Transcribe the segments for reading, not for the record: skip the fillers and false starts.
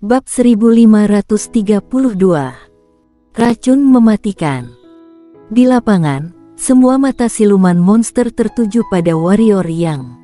Bab 1532. Racun mematikan. Di lapangan, semua mata siluman monster tertuju pada warrior Yang.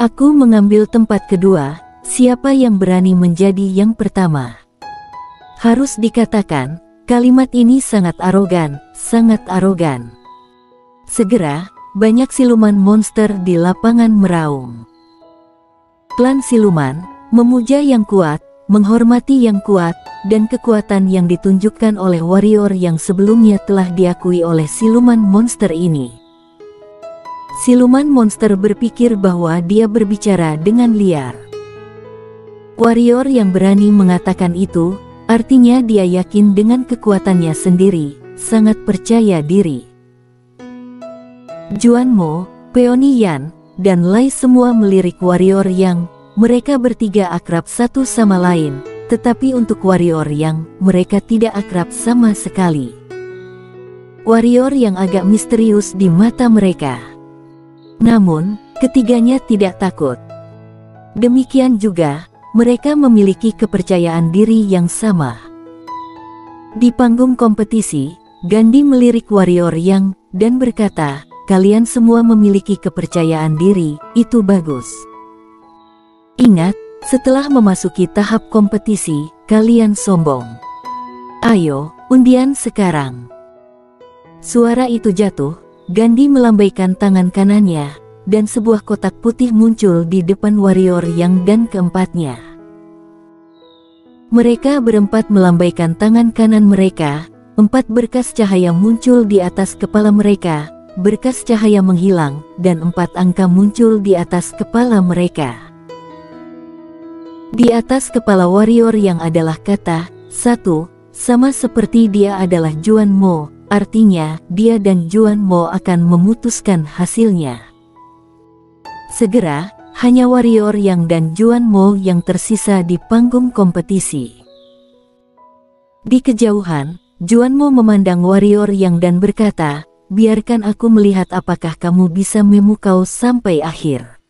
Aku mengambil tempat kedua, siapa yang berani menjadi yang pertama? Harus dikatakan, kalimat ini sangat arogan, sangat arogan. Segera, banyak siluman monster di lapangan meraung. Klan siluman, memuja yang kuat, menghormati yang kuat, dan kekuatan yang ditunjukkan oleh warrior yang sebelumnya telah diakui oleh siluman monster ini. Siluman monster berpikir bahwa dia berbicara dengan liar. Warrior yang berani mengatakan itu, artinya dia yakin dengan kekuatannya sendiri, sangat percaya diri. Juan Mo, Peony Yan, dan Lai semua melirik warrior Yang. Mereka bertiga akrab satu sama lain, tetapi untuk warrior Yang, mereka tidak akrab sama sekali. Warrior yang agak misterius di mata mereka. Namun, ketiganya tidak takut. Demikian juga, mereka memiliki kepercayaan diri yang sama. Di panggung kompetisi, Gandhi melirik warrior Yang, dan berkata, "Kalian semua memiliki kepercayaan diri, itu bagus. Ingat, setelah memasuki tahap kompetisi, kalian sombong. Ayo, undian sekarang." Suara itu jatuh, Gandhi melambaikan tangan kanannya, dan sebuah kotak putih muncul di depan warrior Yang dan keempatnya. Mereka berempat melambaikan tangan kanan mereka, 4 berkas cahaya muncul di atas kepala mereka, berkas cahaya menghilang, dan 4 angka muncul di atas kepala mereka. Di atas kepala warrior Yang adalah kata 1, sama seperti dia adalah Juan Mo, artinya dia dan Juan Mo akan memutuskan hasilnya. Segera, hanya warrior Yang dan Juan Mo yang tersisa di panggung kompetisi. Di kejauhan, Juan Mo memandang warrior Yang dan berkata, "Biarkan aku melihat apakah kamu bisa memukau sampai akhir."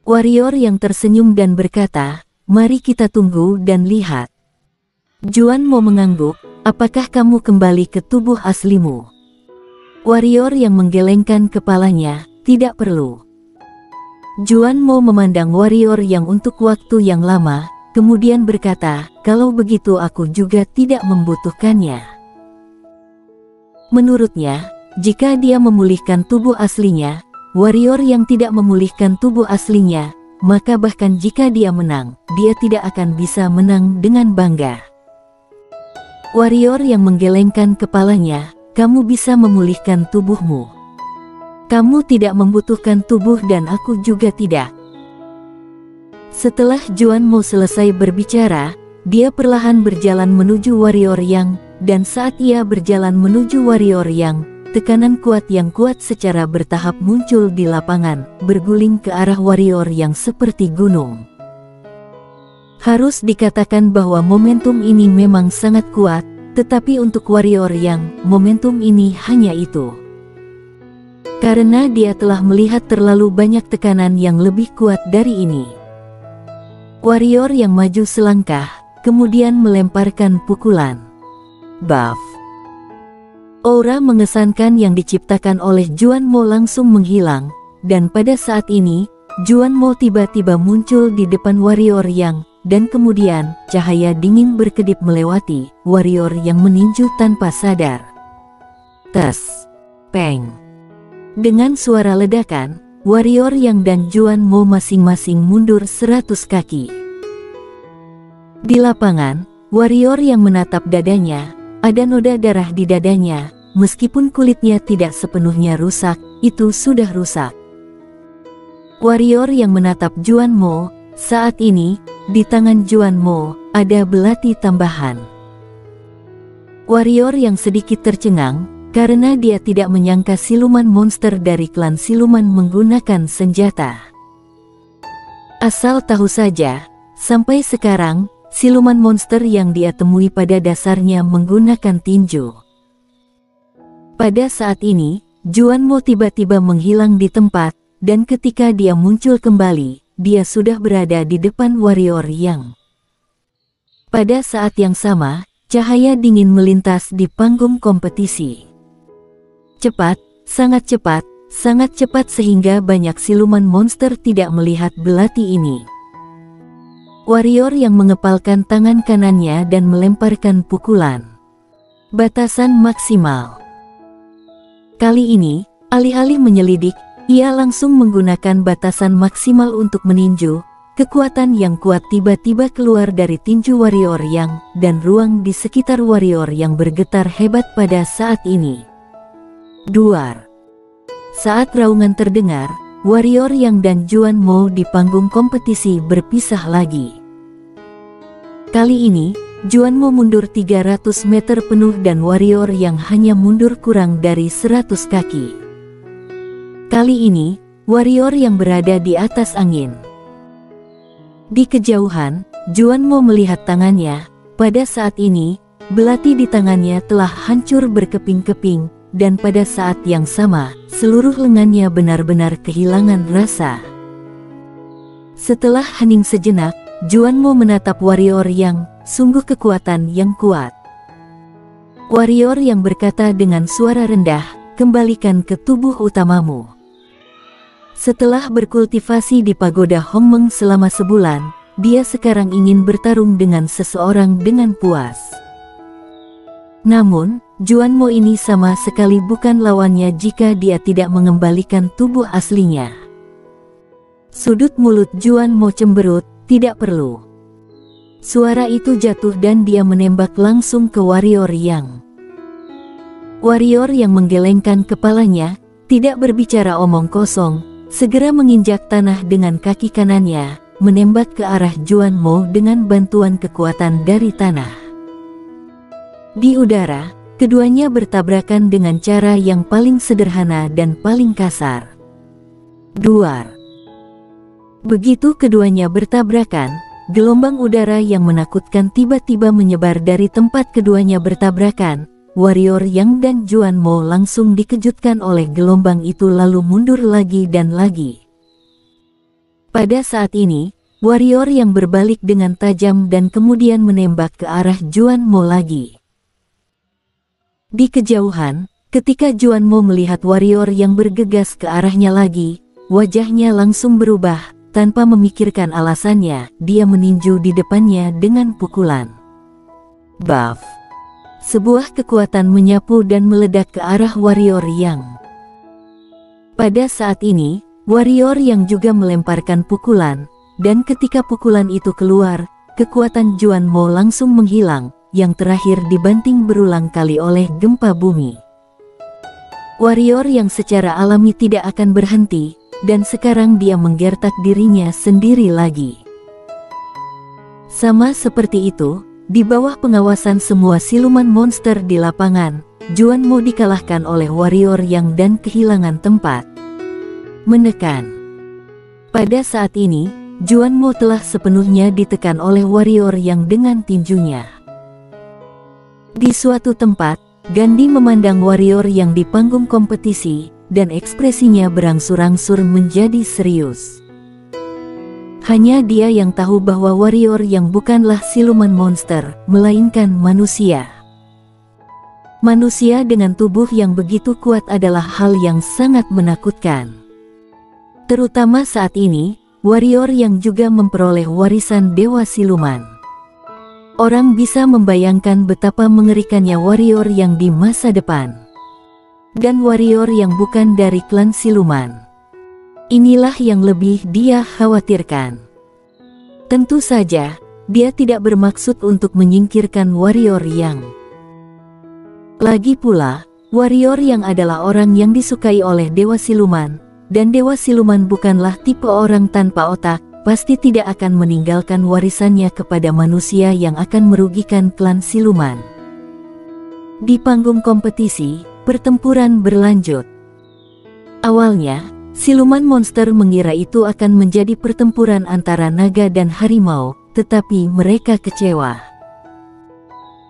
Warrior Yang tersenyum dan berkata, "Mari kita tunggu dan lihat." Juan Mo mengangguk, "Apakah kamu kembali ke tubuh aslimu?" Warrior Yang menggelengkan kepalanya, "Tidak perlu." Juan Mo memandang warrior Yang untuk waktu yang lama, kemudian berkata, "Kalau begitu aku juga tidak membutuhkannya." Menurutnya, jika dia memulihkan tubuh aslinya, warrior Yang tidak memulihkan tubuh aslinya, maka bahkan jika dia menang, dia tidak akan bisa menang dengan bangga. Warrior Yang menggelengkan kepalanya, "Kamu bisa memulihkan tubuhmu. Kamu tidak membutuhkan tubuh dan aku juga tidak." Setelah Juan Mo selesai berbicara, dia perlahan berjalan menuju warrior Yang, dan saat ia berjalan menuju warrior Yang, tekanan kuat yang kuat secara bertahap muncul di lapangan, berguling ke arah warrior Yang seperti gunung. Harus dikatakan bahwa momentum ini memang sangat kuat, tetapi untuk warrior Yang, momentum ini hanya itu. Karena dia telah melihat terlalu banyak tekanan yang lebih kuat dari ini. Warrior Yang maju selangkah, kemudian melemparkan pukulan. Buff. Aura mengesankan yang diciptakan oleh Juan Mo langsung menghilang, dan pada saat ini, Juan Mo tiba-tiba muncul di depan warrior Yang, dan kemudian, cahaya dingin berkedip melewati warrior Yang meninju tanpa sadar. Tes. Peng. Dengan suara ledakan, warrior Yang dan Juan Mo masing-masing mundur 100 kaki. Di lapangan, warrior Yang menatap dadanya. Ada noda darah di dadanya, meskipun kulitnya tidak sepenuhnya rusak, itu sudah rusak. Warrior Yang menatap Juan Mo, saat ini, di tangan Juan Mo, ada belati tambahan. Warrior Yang sedikit tercengang, karena dia tidak menyangka siluman monster dari klan siluman menggunakan senjata. Asal tahu saja, sampai sekarang, siluman monster yang dia temui pada dasarnya menggunakan tinju. Pada saat ini, Juan Mo tiba-tiba menghilang di tempat, dan ketika dia muncul kembali, dia sudah berada di depan warrior Yang. Pada saat yang sama, cahaya dingin melintas di panggung kompetisi. Cepat, sangat cepat sehingga banyak siluman monster tidak melihat belati ini. Warrior yang mengepalkan tangan kanannya dan melemparkan pukulan. Batasan maksimal. Kali ini, alih-alih menyelidik, ia langsung menggunakan batasan maksimal untuk meninju. Kekuatan yang kuat tiba-tiba keluar dari tinju warrior yang, dan ruang di sekitar warrior yang bergetar hebat pada saat ini. Duar. Saat raungan terdengar, warrior yang dan Juan Mo di panggung kompetisi berpisah lagi. Kali ini, Juan Mo mundur 300 meter penuh dan warrior yang hanya mundur kurang dari 100 kaki. Kali ini, warrior yang berada di atas angin. Di kejauhan, Juan Mo melihat tangannya. Pada saat ini, belati di tangannya telah hancur berkeping-keping, dan pada saat yang sama, seluruh lengannya benar-benar kehilangan rasa. Setelah hening sejenak, Juan Mo menatap warrior yang, sungguh kekuatan yang kuat. Warrior yang berkata dengan suara rendah, kembalikan ke tubuh utamamu. Setelah berkultivasi di pagoda Hongmeng selama sebulan, dia sekarang ingin bertarung dengan seseorang dengan puas. Namun, Juan Mo ini sama sekali bukan lawannya jika dia tidak mengembalikan tubuh aslinya. Sudut mulut Juan Mo cemberut, tidak perlu. Suara itu jatuh dan dia menembak langsung ke warrior yang. Warrior yang menggelengkan kepalanya, tidak berbicara omong kosong, segera menginjak tanah dengan kaki kanannya, menembak ke arah Juan Mo dengan bantuan kekuatan dari tanah. Di udara, keduanya bertabrakan dengan cara yang paling sederhana dan paling kasar. Duar. Begitu keduanya bertabrakan, gelombang udara yang menakutkan tiba-tiba menyebar dari tempat keduanya bertabrakan. Warrior Yang dan Juan Mo langsung dikejutkan oleh gelombang itu lalu mundur lagi dan lagi. Pada saat ini, warrior yang berbalik dengan tajam dan kemudian menembak ke arah Juan Mo lagi. Di kejauhan, ketika Juan Mo melihat warrior yang bergegas ke arahnya lagi, wajahnya langsung berubah. Tanpa memikirkan alasannya, dia meninju di depannya dengan pukulan. Buff. Sebuah kekuatan menyapu dan meledak ke arah warrior yang. Pada saat ini, warrior yang juga melemparkan pukulan, dan ketika pukulan itu keluar, kekuatan Juan Mo langsung menghilang, yang terakhir dibanting berulang kali oleh gempa bumi. Warrior yang secara alami tidak akan berhenti, dan sekarang dia menggertak dirinya sendiri lagi. Sama seperti itu, di bawah pengawasan semua siluman monster di lapangan, Juan Mo dikalahkan oleh warrior yang dan kehilangan tempat. Menekan. Pada saat ini, Juan Mo telah sepenuhnya ditekan oleh warrior yang dengan tinjunya. Di suatu tempat, Gandhi memandang warrior yang di panggung kompetisi, dan ekspresinya berangsur-angsur menjadi serius. Hanya dia yang tahu bahwa warrior yang bukanlah siluman monster, melainkan manusia. Manusia dengan tubuh yang begitu kuat adalah hal yang sangat menakutkan. Terutama saat ini, warrior yang juga memperoleh warisan Dewa Siluman. Orang bisa membayangkan betapa mengerikannya warrior yang di masa depan. Dan warrior yang bukan dari klan siluman. Inilah yang lebih dia khawatirkan. Tentu saja, dia tidak bermaksud untuk menyingkirkan warrior yang. Lagi pula, warrior yang adalah orang yang disukai oleh Dewa Siluman, dan Dewa Siluman bukanlah tipe orang tanpa otak, pasti tidak akan meninggalkan warisannya kepada manusia yang akan merugikan klan siluman. Di panggung kompetisi, pertempuran berlanjut. Awalnya, siluman monster mengira itu akan menjadi pertempuran antara naga dan harimau, tetapi mereka kecewa.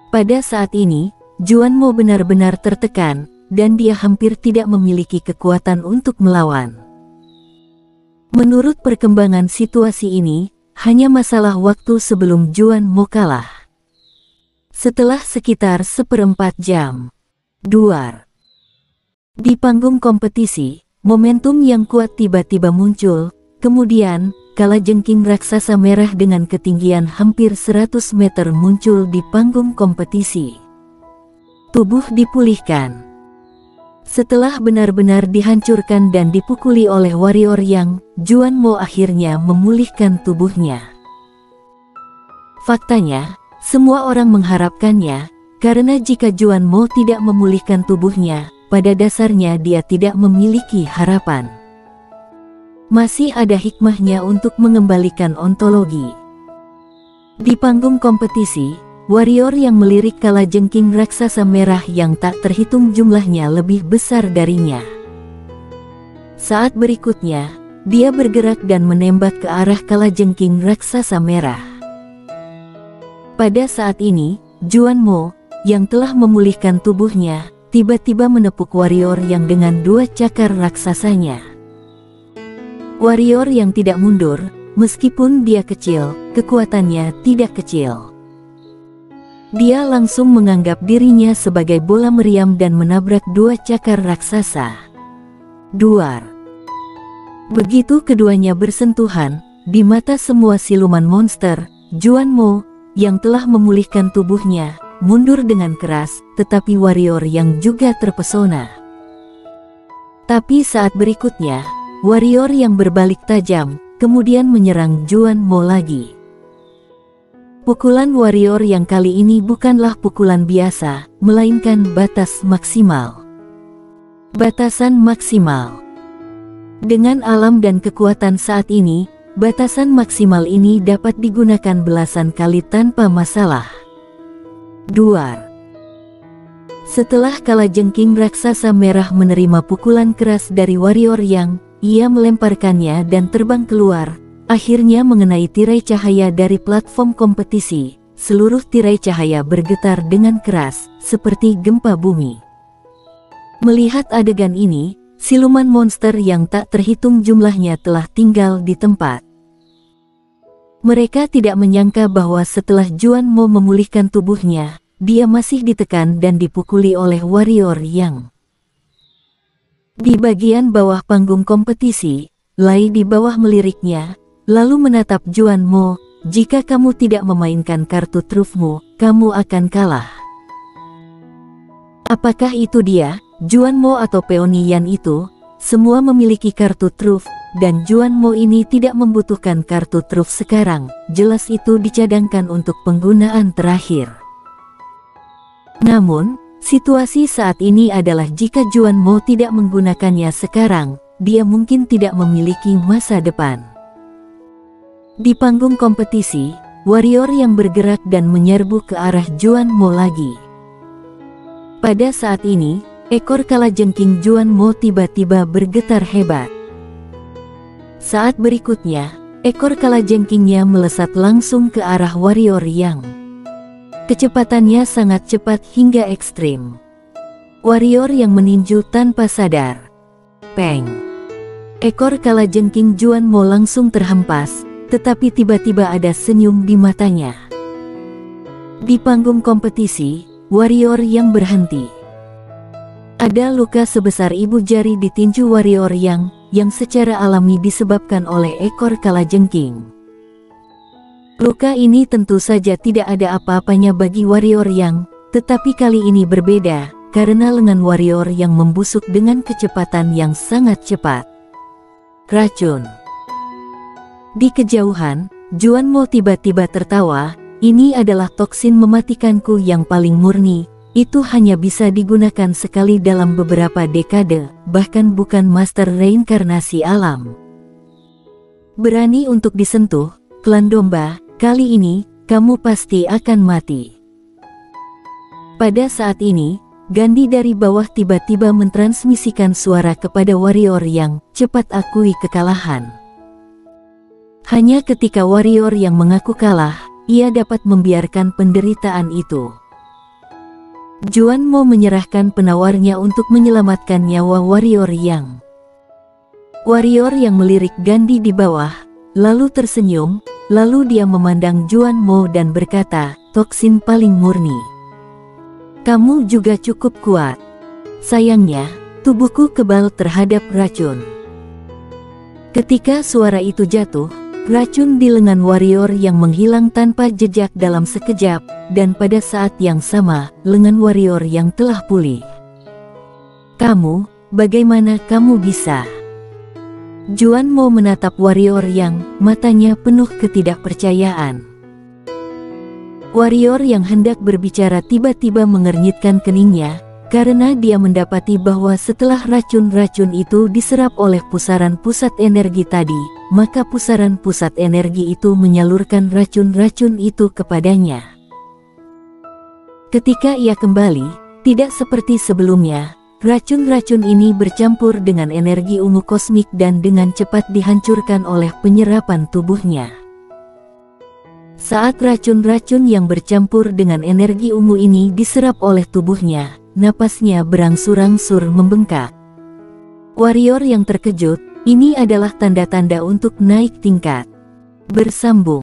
Pada saat ini, Juan Mo benar-benar tertekan, dan dia hampir tidak memiliki kekuatan untuk melawan. Menurut perkembangan situasi ini, hanya masalah waktu sebelum Juan Mo kalah. Setelah sekitar seperempat jam, duar. Di panggung kompetisi, momentum yang kuat tiba-tiba muncul, kemudian, kalajengking raksasa merah dengan ketinggian hampir 100 meter muncul di panggung kompetisi. Tubuh dipulihkan. Setelah benar-benar dihancurkan dan dipukuli oleh warrior yang, Juan Mo akhirnya memulihkan tubuhnya. Faktanya, semua orang mengharapkannya, karena jika Juan Mo tidak memulihkan tubuhnya, pada dasarnya dia tidak memiliki harapan. Masih ada hikmahnya untuk mengembalikan ontologi. Di panggung kompetisi, warrior yang melirik kalajengking raksasa merah yang tak terhitung jumlahnya lebih besar darinya. Saat berikutnya, dia bergerak dan menembak ke arah kalajengking raksasa merah. Pada saat ini, Juan Mo, yang telah memulihkan tubuhnya, tiba-tiba menepuk warrior yang dengan dua cakar raksasanya. Warrior yang tidak mundur, meskipun dia kecil, kekuatannya tidak kecil. Dia langsung menganggap dirinya sebagai bola meriam dan menabrak dua cakar raksasa. Duar. Begitu keduanya bersentuhan, di mata semua siluman monster, Juan Mo, yang telah memulihkan tubuhnya, mundur dengan keras, tetapi warrior yang juga terpesona. Tapi saat berikutnya, warrior yang berbalik tajam, kemudian menyerang Juan Mo lagi. Pukulan warrior yang kali ini bukanlah pukulan biasa, melainkan batas maksimal. Batasan maksimal. Dengan alam dan kekuatan saat ini, batasan maksimal ini dapat digunakan belasan kali tanpa masalah. Duar. Setelah kalajengking raksasa merah menerima pukulan keras dari warrior yang, ia melemparkannya dan terbang keluar, akhirnya mengenai tirai cahaya dari platform kompetisi. Seluruh tirai cahaya bergetar dengan keras, seperti gempa bumi. Melihat adegan ini, siluman monster yang tak terhitung jumlahnya telah tinggal di tempat. Mereka tidak menyangka bahwa setelah Juan Mo memulihkan tubuhnya, dia masih ditekan dan dipukuli oleh warrior yang. Di bagian bawah panggung kompetisi, Lai di bawah meliriknya, lalu menatap Juan Mo, "Jika kamu tidak memainkan kartu trufmu, kamu akan kalah." Apakah itu dia, Juan Mo atau Peony Yan itu? Semua memiliki kartu truf, dan Juan Mo ini tidak membutuhkan kartu truf sekarang, jelas itu dicadangkan untuk penggunaan terakhir. Namun, situasi saat ini adalah jika Juan Mo tidak menggunakannya sekarang, dia mungkin tidak memiliki masa depan. Di panggung kompetisi, warrior yang bergerak dan menyerbu ke arah Juan Mo lagi. Pada saat ini, ekor kalajengking Juan Mo tiba-tiba bergetar hebat. Saat berikutnya, ekor kalajengkingnya melesat langsung ke arah warrior yang. Kecepatannya sangat cepat hingga ekstrim. Warrior yang meninju tanpa sadar. Peng! Ekor kalajengking Juan Mo langsung terhempas, tetapi tiba-tiba ada senyum di matanya. Di panggung kompetisi, warrior yang berhenti. Ada luka sebesar ibu jari di tinju warrior yang secara alami disebabkan oleh ekor kalajengking. Luka ini tentu saja tidak ada apa-apanya bagi warrior yang, tetapi kali ini berbeda, karena lengan warrior yang membusuk dengan kecepatan yang sangat cepat. Racun. Di kejauhan, Juan Mo tiba-tiba tertawa, "Ini adalah toksin mematikanku yang paling murni. Itu hanya bisa digunakan sekali dalam beberapa dekade, bahkan bukan master reinkarnasi alam. Berani untuk disentuh, klan domba, kali ini, kamu pasti akan mati." Pada saat ini, Gandhi dari bawah tiba-tiba mentransmisikan suara kepada warrior yang, "Cepat akui kekalahan." Hanya ketika warrior yang mengaku kalah, ia dapat membiarkan penderitaan itu. Juan Mo menyerahkan penawarnya untuk menyelamatkan nyawa warrior yang. Warrior yang melirik Gandhi di bawah, lalu tersenyum, lalu dia memandang Juan Mo dan berkata, toksin paling murni. Kamu juga cukup kuat. Sayangnya, tubuhku kebal terhadap racun. Ketika suara itu jatuh, racun di lengan warrior yang menghilang tanpa jejak dalam sekejap, dan pada saat yang sama, lengan warrior yang telah pulih. Kamu, bagaimana kamu bisa? Juan Mo menatap warrior yang matanya penuh ketidakpercayaan. Warrior yang hendak berbicara tiba-tiba mengernyitkan keningnya, karena dia mendapati bahwa setelah racun-racun itu diserap oleh pusaran pusat energi tadi, maka pusaran pusat energi itu menyalurkan racun-racun itu kepadanya. Ketika ia kembali, tidak seperti sebelumnya, racun-racun ini bercampur dengan energi ungu kosmik dan dengan cepat dihancurkan oleh penyerapan tubuhnya. Saat racun-racun yang bercampur dengan energi ungu ini diserap oleh tubuhnya, napasnya berangsur-angsur membengkak. Warrior yang terkejut, ini adalah tanda-tanda untuk naik tingkat. Bersambung.